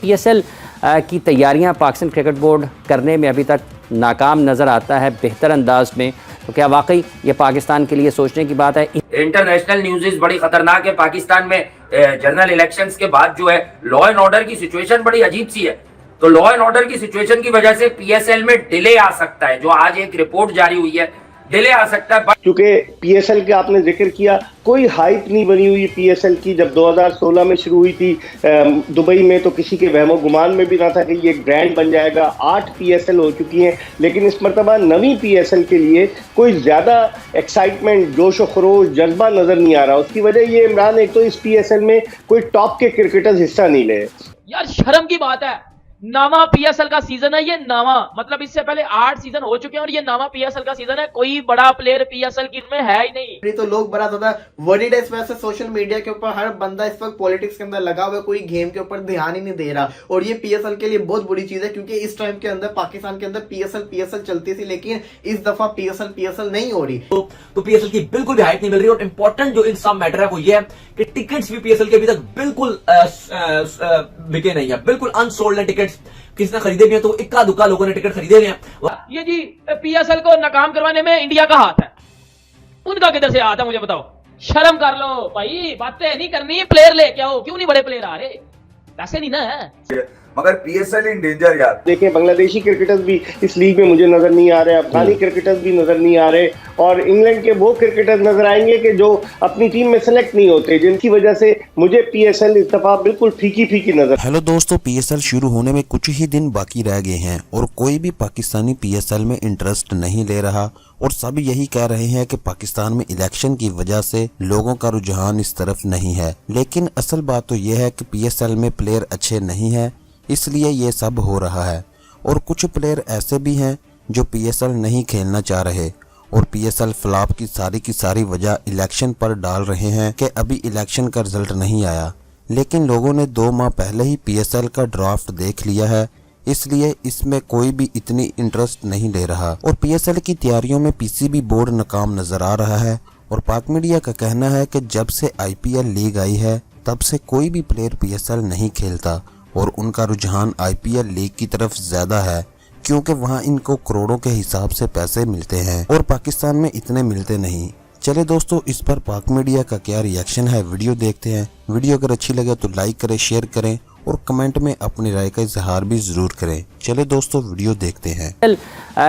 PSL की तैयारियां Pakistan cricket board करने में अभी तक नाकाम नज़र आता है बेहतर अंदाज में, तो क्या वाकई ये पाकिस्तान के लिए सोचने की बात है? इंटरनेशनल न्यूज़ बड़ी खतरनाक है। पाकिस्तान में जनरल इलेक्शंस के बाद जो है लॉ एंड ऑर्डर की सिचुएशन बड़ी अजीब सी है। तो लॉ एंड ऑर्डर की सिचुएशन की वजह से पीएसएल में डिले आ सकता है। जो आज एक रिपोर्ट जारी हुई है, डिले आ सकता है। क्योंकि पीएसएल का आपने जिक्र किया, कोई हाइप नहीं बनी हुई पीएसएल की। जब 2016 में शुरू हुई थी दुबई में, तो किसी के वहमो गुमान में भी ना था कि ये ब्रांड बन जाएगा। 8 पीएसएल हो चुकी हैं, लेकिन इस मरतबा नवी पीएसएल के लिए कोई ज़्यादा एक्साइटमेंट, जोश व खरोश, जज्बा नज़र नहीं आ रहा। उसकी वजह ये इमरान, एक तो इस पीएसएल में कोई टॉप के क्रिकेटर्स हिस्सा नहीं ले। यार शर्म की बात है, नावा पीएसएल का सीजन है ये। नावा मतलब इससे पहले 8 सीजन हो चुके हैं और ये नावा पीएसएल का सीजन है। कोई बड़ा प्लेयर पीएसएल की में है ही नहीं। तो लोग बड़ा ज्यादा वरीड है इस वजह से। सोशल मीडिया के ऊपर हर बंदा इस वक्त पॉलिटिक्स के अंदर लगा हुआ है, कोई गेम के ऊपर ध्यान ही नहीं दे रहा। और ये पीएसएल के लिए बहुत बुरी चीज है, क्योंकि इस टाइम के अंदर पाकिस्तान के अंदर पीएसएल चलती थी, लेकिन इस दफा पीएसएल नहीं हो रही। तो पीएसएल की बिल्कुल भी हाइट नहीं मिल रही। और इंपॉर्टेंट जो इन सब मैटर है वो ये है कि टिकट्स भी पीएसएल के अभी तक बिल्कुल बिके नहीं है, बिल्कुल अनसोल्ड है टिकट्स। किसी ने खरीदे भी हैं तो इक्का दुक्का लोगों ने टिकट खरीदे भी हैं। ये जी पीएसएल को नाकाम करवाने में इंडिया का हाथ है, उनका किधर से हाथ है मुझे बताओ। शर्म कर लो भाई, बातें नहीं करनी, प्लेयर लेके आओ। क्यों नहीं बड़े प्लेयर आ रहे? पैसे नहीं ना है। मगर पीएसएल इन डेंजर यार। देखिए, बांग्लादेशी क्रिकेटर्स भी इस लीग में मुझे नजर नहीं आ रहे, अफगानी क्रिकेटर्स भी नजर नहीं आ रहे, और इंग्लैंड के वो क्रिकेटर्स नजर आएंगे कि जो अपनी टीम में सेलेक्ट नहीं होते, जिनकी वजह से मुझे पीएसएल इस दफा बिल्कुल फीकी नजर। हेलो दोस्तों, पीएसएल शुरू होने में कुछ ही दिन बाकी रह गए हैं और कोई भी पाकिस्तानी पीएसएल में इंटरेस्ट नहीं ले रहा, और सब यही कह रहे हैं कि पाकिस्तान में इलेक्शन की वजह से लोगों का रुझान इस तरफ नहीं है। लेकिन असल बात तो यह है कि पीएसएल में प्लेयर अच्छे नहीं है, इसलिए ये सब हो रहा है। और कुछ प्लेयर ऐसे भी हैं जो पीएसएल नहीं खेलना चाह रहे, और पीएसएल फ्लॉप की सारी वजह इलेक्शन पर डाल रहे हैं कि अभी इलेक्शन का रिजल्ट नहीं आया। लेकिन लोगों ने 2 माह पहले ही पीएसएल का ड्राफ्ट देख लिया है, इसलिए इसमें कोई भी इतनी इंटरेस्ट नहीं ले रहा। और पीएसएल की तैयारियों में पीसीबी बोर्ड नाकाम नजर आ रहा है। और पाक मीडिया का कहना है कि जब से आईपीएल लीग आई है तब से कोई भी प्लेयर पीएसएल नहीं खेलता, और उनका रुझान आईपीएल लीग की तरफ ज्यादा है, क्योंकि वहां इनको करोड़ों के हिसाब से पैसे मिलते हैं और पाकिस्तान में इतने मिलते नहीं। चले दोस्तों, इस पर पाक मीडिया का क्या रिएक्शन है, वीडियो देखते हैं। वीडियो अगर अच्छी लगे तो लाइक करें, शेयर करें और कमेंट में अपनी राय का इजहार भी जरूर करें। चले दोस्तों, वीडियो देखते हैं।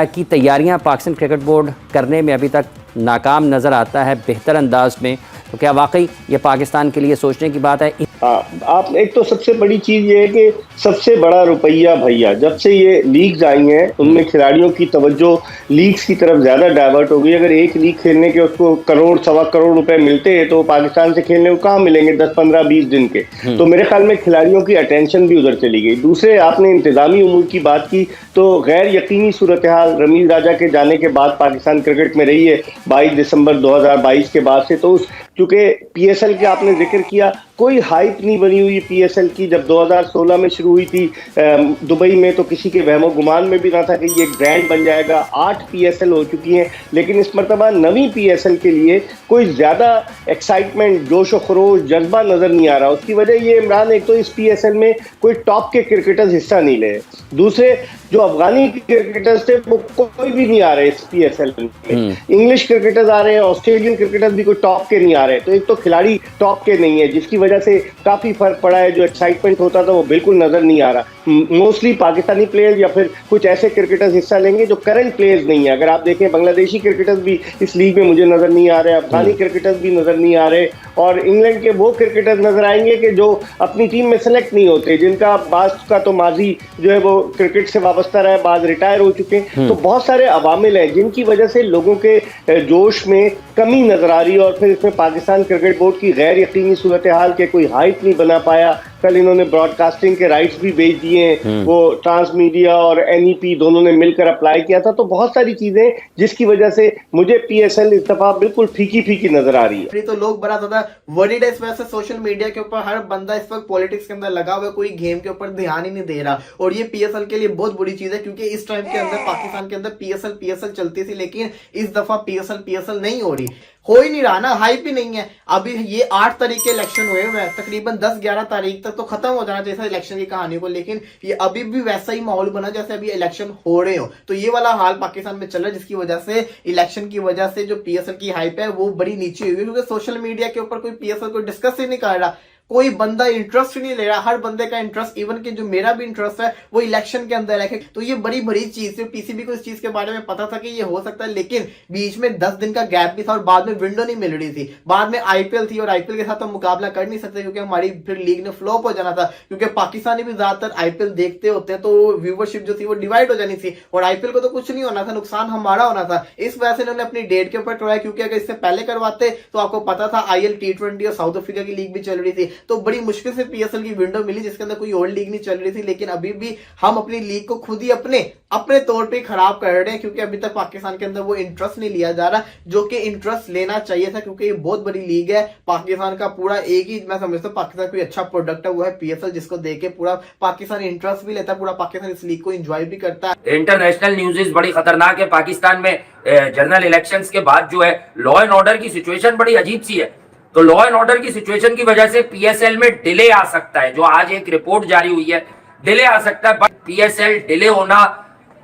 की तैयारियां पाकिस्तान क्रिकेट बोर्ड करने में अभी तक नाकाम नज़र आता है बेहतर अंदाज में, तो क्या वाकई ये पाकिस्तान के लिए सोचने की बात है? आप एक तो सबसे बड़ी चीज ये है कि सबसे बड़ा रुपया भैया, जब से ये लीग्स आई हैं उनमें खिलाड़ियों की तवज्जो लीग्स की तरफ ज्यादा डाइवर्ट हो गई। अगर एक लीग खेलने के उसको करोड़ सवा करोड़ रुपए मिलते हैं, तो पाकिस्तान से खेलने को कहाँ मिलेंगे 10, 15, 20 दिन के। तो मेरे ख्याल में खिलाड़ियों की अटेंशन भी उधर चली गई। दूसरे, आपने इंतजामी उमूर की बात की, तो गैर यकीनी सूरत हाल रमीज राजा के जाने के बाद पाकिस्तान क्रिकेट में रही है 22 दिसंबर 2022 के बाद से। तो चूंकि पीएसएल के आपने जिक्र किया, कोई हाइप नहीं बनी हुई पीएसएल की। जब 2016 में शुरू हुई थी दुबई में, तो किसी के वहमो गुमान में भी ना था कि ये ब्रांड बन जाएगा। 8 पीएसएल हो चुकी हैं, लेकिन इस मरतबा नवी पीएसएल के लिए कोई ज़्यादा एक्साइटमेंट, जोश व खरोश, जज्बा नज़र नहीं आ रहा। उसकी वजह ये इमरान, एक तो इस पीएसएल में कोई टॉप के क्रिकेटर्स हिस्सा नहीं ले। दूसरे, जो अफगानी क्रिकेटर्स थे वो कोई भी नहीं आ रहे इस पीएसएल में। इंग्लिश क्रिकेटर्स आ रहे हैं, ऑस्ट्रेलियन क्रिकेटर्स भी कोई टॉप के नहीं आ रहे। तो एक तो खिलाड़ी टॉप के नहीं है, जिसकी वजह से काफी फर्क पड़ा है। जो एक्साइटमेंट होता था वो बिल्कुल नजर नहीं आ रहा। मोस्टली पाकिस्तानी प्लेयर्स या फिर कुछ ऐसे क्रिकेटर्स हिस्सा लेंगे जो करंट प्लेयर्स नहीं है। अगर आप देखें, बांग्लादेशी क्रिकेटर्स भी इस लीग में मुझे नजर नहीं आ रहे, अफगानी क्रिकेटर्स भी नजर नहीं आ रहे, और इंग्लैंड के वो क्रिकेटर्स नजर आएंगे कि जो अपनी टीम में सेलेक्ट नहीं होते, जिनका बाज का तो माजी जो है वो क्रिकेट से वाबस्ता रहा है, बाज रिटायर हो चुके हैं। तो बहुत सारे अवामिल हैं जिनकी वजह से लोगों के जोश में कमी नजर आ रही है। और फिर इसमें पाकिस्तान क्रिकेट बोर्ड की गैर यकीनी सूरत हाल के कोई हाइप नहीं बना पाया। कल इन्होंने ब्रॉडकास्टिंग के राइट्स भी बेच दिए हैं, वो ट्रांसमीडिया और एनईपी दोनों ने मिलकर अप्लाई किया था। तो बहुत सारी चीजें जिसकी वजह से मुझे पीएसएल इस दफा बिल्कुल फीकी नजर आ रही है। तो लोग बड़ा ज्यादा वरीड है इस वजह से। सोशल मीडिया के ऊपर हर बंदा इस वक्त पॉलिटिक्स के अंदर लगा हुआ है, कोई गेम के ऊपर ध्यान ही नहीं दे रहा। और ये पीएसएल के लिए बहुत बुरी चीज है, क्योंकि इस टाइम के अंदर पाकिस्तान के अंदर पीएसएल चलती थी, लेकिन इस दफा पीएसएल नहीं हो रही। हो ही नहीं रहा ना, हाइप ही नहीं है। अभी ये 8 तारीख के इलेक्शन हुए हुए हैं, तकरीबन 10-11 तारीख तक तो खत्म हो जाना चाहिए इलेक्शन की कहानी को, लेकिन ये अभी भी वैसा ही माहौल बना जैसे अभी इलेक्शन हो रहे हो। तो ये वाला हाल पाकिस्तान में चल रहा है, जिसकी वजह से इलेक्शन की वजह से जो पीएसएल की हाइप है वो बड़ी नीचे हुई है, क्योंकि सोशल मीडिया के ऊपर कोई पीएसएल को डिस्कस ही नहीं कर रहा, कोई बंदा इंटरेस्ट ही नहीं ले रहा। हर बंदे का इंटरेस्ट, इवन कि जो मेरा भी इंटरेस्ट है, वो इलेक्शन के अंदर है। तो ये बड़ी बड़ी चीज है। पीसीबी को इस चीज के बारे में पता था कि ये हो सकता है, लेकिन बीच में 10 दिन का गैप भी था और बाद में विंडो नहीं मिल रही थी। बाद में आईपीएल थी और आईपीएल के साथ हम मुकाबला कर नहीं सकते, क्योंकि हमारी फिर लीग ने फ्लॉप हो जाना था, क्योंकि पाकिस्तानी भी ज्यादातर आईपीएल देखते होते हैं, तो व्यूवरशिप जो थी वो डिवाइड हो जानी थी और आईपीएल को तो कुछ नहीं होना था, नुकसान हमारा होना था। इस वजह से इन्होंने अपनी डेट के ऊपर करवाया, क्योंकि अगर इससे पहले करवाते तो आपको पता था आईएल T20 और साउथ अफ्रीका की लीग भी चल रही थी, तो बड़ी मुश्किल से पीएसएल की विंडो मिली जिसके अंदर कोई और लीग नहीं चल रही थी। लेकिन अभी भी हम अपनी लीग को खुद ही अपने तौर पे खराब कर रहे हैं, क्योंकि अभी तक पाकिस्तान के अंदर वो इंटरेस्ट नहीं लिया जा रहा जो कि इंटरेस्ट लेना चाहिए था, क्योंकि ये बहुत बड़ी लीग है। पाकिस्तान का पूरा एक ही, मैं समझता हूँ पाकिस्तान कोई अच्छा प्रोडक्ट है वो है पीएसएल, जिसको देख के पूरा पाकिस्तान इंटरेस्ट भी लेता है, पूरा पाकिस्तान इस लीग को एंजॉय भी करता है। इंटरनेशनल न्यूज़ बड़ी खतरनाक है। पाकिस्तान में जनरल इलेक्शंस के बाद जो है लॉ एंड ऑर्डर की सिचुएशन बड़ी अजीब सी है। तो लॉ एंड ऑर्डर की सिचुएशन की वजह से पीएसएल में डिले आ सकता है, जो आज एक रिपोर्ट जारी हुई है, डिले आ सकता है। बट पीएसएल डिले होना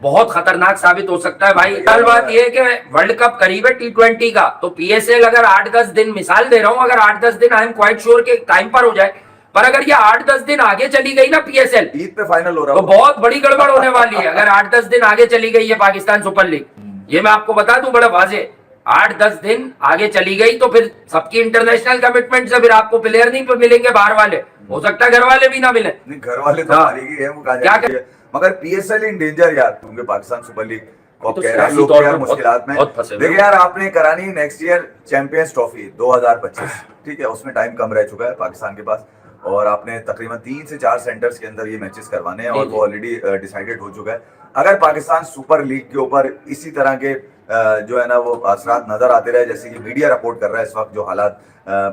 बहुत खतरनाक साबित हो सकता है भाई। कल बात यह है कि वर्ल्ड कप करीब है T20 का, तो पीएसएल अगर 8-10 दिन, मिसाल दे रहा हूं, अगर 8-10 दिन आई एम क्वाइट श्योर के टाइम पर हो जाए, पर अगर ये 8-10 दिन आगे चली गई ना पीएसएल, ईद पे फाइनल हो रहा तो बहुत बड़ी गड़बड़ होने वाली है। अगर 8-10 दिन आगे चली गई है पाकिस्तान सुपर लीग, ये मैं आपको बता दूं बड़ा वाजे, 8-10 दिन आगे चली गई तो फिर सबकी इंटरनेशनल कमिटमेंट से फिर आपको प्लेयर नहीं मिलेंगे, बाहर वाले, हो सकता है घर वाले भी ना मिले। नहीं, घर वाले तो हारेगी है, वो क्या कर, मगर पीएसएल इन डेंजर यार, क्योंकि पाकिस्तान सुपर लीग को तो कह रहे हैं लोग यार मुश्किलात में। देखिए यार, आपने करानी नेक्स्ट ईयर चैंपियंस ट्रॉफी 2025, ठीक है, उसमें टाइम कम रह चुका है पाकिस्तान के पास, और आपने तकरीबन 3 से 4 सेंटर्स के अंदर ये मैचेस करवाने हैं और वो ऑलरेडी डिसाइडेड हो चुका है। अगर पाकिस्तान सुपर लीग के ऊपर इसी तरह के जो है ना वो असरात नजर आते रहे, जैसे कि मीडिया रिपोर्ट कर रहा है इस वक्त, जो हालात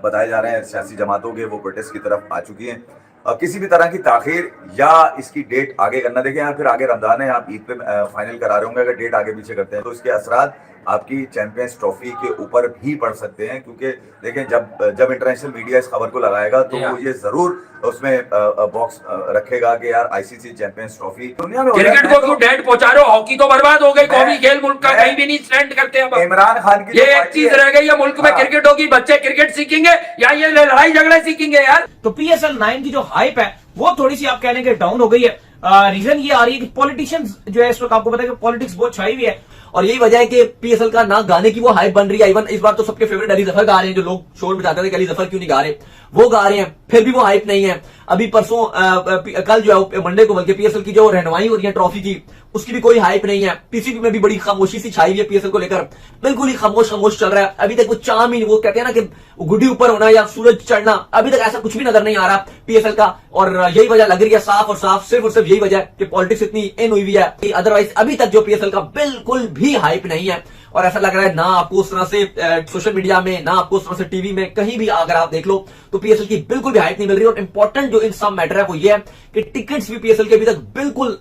बताए जा रहे हैं सियासी जमातों के, वो प्रोटेस्ट की तरफ आ चुकी हैं, किसी भी तरह की ताखीर या इसकी डेट आगे करना, देखें यहाँ फिर आगे रमजान है, आप ईद पे फाइनल करा रहे होंगे, अगर डेट आगे पीछे करते हैं तो इसके असरात आपकी चैंपियंस ट्रॉफी के ऊपर भी पड़ सकते हैं, क्योंकि देखें जब इंटरनेशनल मीडिया इस खबर को लगाएगा तो वो ये जरूर उसमें बॉक्स रखेगा कि यार आईसीसी चैंपियंस ट्रॉफी दुनिया में। क्रिकेट को क्यों डेट पहुंचा रहे हो? हॉकी तो बर्बाद हो गई, कौमी खेल मुल्क का कहीं भी नहीं स्टैंड करते हैं। इमरान खान की ये एक चीज रह गई है मुल्क में, क्रिकेट होगी, बच्चे क्रिकेट सीखेंगे या ये लड़ाई झगड़े सीखेंगे यार। तो PSL 9 की जो हाइप है वो थोड़ी सी आप कह लेंगे डाउन हो गई है। रीजन ये आ रही है कि पॉलिटिशियंस जो है, इस वक्त आपको पता है कि पॉलिटिक्स बहुत छाई हुई है, और यही वजह है कि पीएसएल का ना गाने की वो हाइप बन रही है। इवन इस बार तो सबके फेवरेट अली जफर गा रहे हैं, जो लोग शोर बजाते थे कि अली जफर क्यों नहीं गा रहे, वो गा रहे हैं, फिर भी वो हाइप नहीं है। अभी परसों कल जो है मंडे को बल्कि पीएसएल की जो रहनुमाई हो रही है ट्रॉफी की, उसकी भी कोई हाइप नहीं है। पीसीबी में भी बड़ी खामोशी सी छाई हुई है पीएसएल को लेकर, बिल्कुल ही खामोश चल रहा है। अभी तक वो चाम ही, वो कहते हैं ना कि गुड्डी ऊपर होना या सूरज चढ़ना, अभी तक ऐसा कुछ भी नजर नहीं आ रहा पीएसएल का। और यही वजह लग रही है साफ और साफ, सिर्फ और सिर्फ यही वजह कि पॉलिटिक्स इतनी इन हुई हुई है। अदरवाइज अभी तक जो पीएसएल का बिल्कुल भी हाइप नहीं है, और ऐसा लग रहा है ना आपको उस तरह से सोशल मीडिया में, ना आपको उस तरह से टीवी में, कहीं भी अगर आप देख लो तो पीएसएल की बिल्कुल भी हाइप नहीं मिल रही। और इंपॉर्टेंट जो इन सब मैटर है वो ये है कि टिकट्स भी पीएसएल के अभी तक बिल्कुल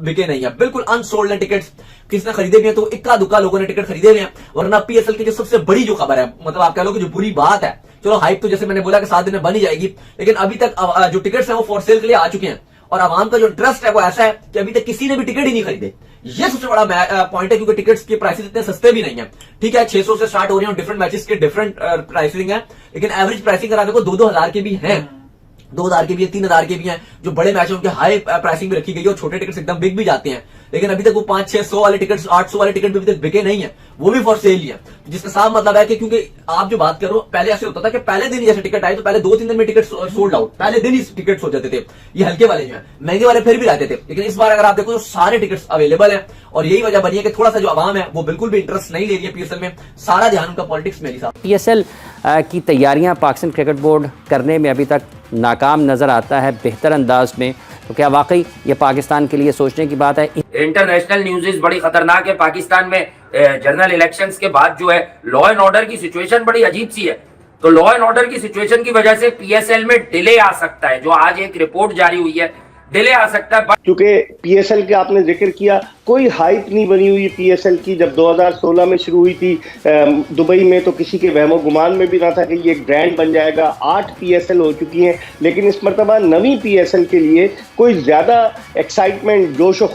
बिके नहीं है, बिल्कुल अनसोल्ड है टिकट्स। किसने खरीदे भी हैं तो इक्का दुक्का लोगों ने टिकट खरीदे हुए हैं। वरना पीएसएल की जो सबसे बड़ी जो खबर है, मतलब आप कह लो कि जो बुरी बात है, चलो हाइप तो जैसे मैंने बोला कि 7 दिन में बन ही जाएगी, लेकिन अभी तक जो टिकट्स हैं वो फॉर सेल के लिए आ चुके हैं, और आवाम का जो इंटरेस्ट है वो ऐसा है कि अभी तक किसी ने भी टिकट ही नहीं खरीदे। ये सबसे बड़ा पॉइंट है, क्योंकि टिकट्स के प्राइसेस इतने सस्ते भी नहीं है। ठीक है, 600 से स्टार्ट हो रही है, डिफरेंट मैचेस के डिफरेंट प्राइसिंग है, लेकिन एवरेज प्राइसिंग करा देखो 2-2 हजार के भी हैं, 2,000 के भी है, 3,000 के भी हैं। जो बड़े मैच है उनके हाई प्राइसिंग भी रखी गई है, और छोटे टिकट्स एकदम बिक भी जाते हैं, लेकिन अभी तक वो 500-600 वाले टिकट्स, 800 वाले टिकट भी अभी तक बिके नहीं है, वो भी फॉर सेल ही है। जिसका साफ मतलब है कि क्योंकि आप जो बात करो, पहले ऐसे होता था कि पहले दिन जैसे टिकट आए तो पहले 2-3 दिन में टिकट सोल्ड आउट, पहले दिन ही टिकट हो जाते थे। ये हल्के वाले जो है, महंगे वाले फिर भी रहते थे, लेकिन इस बार अगर आप देखो तो सारे टिकट्स अवेलेबल है। और यही वजह बनी है कि थोड़ा सा जो आवाम है वो बिल्कुल भी इंटरेस्ट नहीं ले रही है पीएसएल में, सारा ध्यान उनका पॉलिटिक्स में ही। पीएसएल की तैयारियां पाकिस्तान क्रिकेट बोर्ड करने में अभी तक नाकाम नज़र आता है बेहतर अंदाज में, तो क्या वाकई ये पाकिस्तान के लिए सोचने की बात है? इंटरनेशनल न्यूज़ बड़ी खतरनाक है। पाकिस्तान में जनरल इलेक्शंस के बाद जो है लॉ एंड ऑर्डर की सिचुएशन बड़ी अजीब सी है। तो लॉ एंड ऑर्डर की सिचुएशन की वजह से पीएसएल में डिले आ सकता है, जो आज एक रिपोर्ट जारी हुई है, डिले आ सकता है। क्योंकि पीएसएल के आपने जिक्र किया, कोई हाइप नहीं बनी हुई पीएसएल की। जब 2016 में शुरू हुई थी दुबई में, तो किसी के वहमो गुमान में भी ना था कि ये एक ब्रांड बन जाएगा। 8 पीएसएल हो चुकी हैं, लेकिन इस मरतबा नवी पीएसएल के लिए कोई ज्यादा एक्साइटमेंट, जोश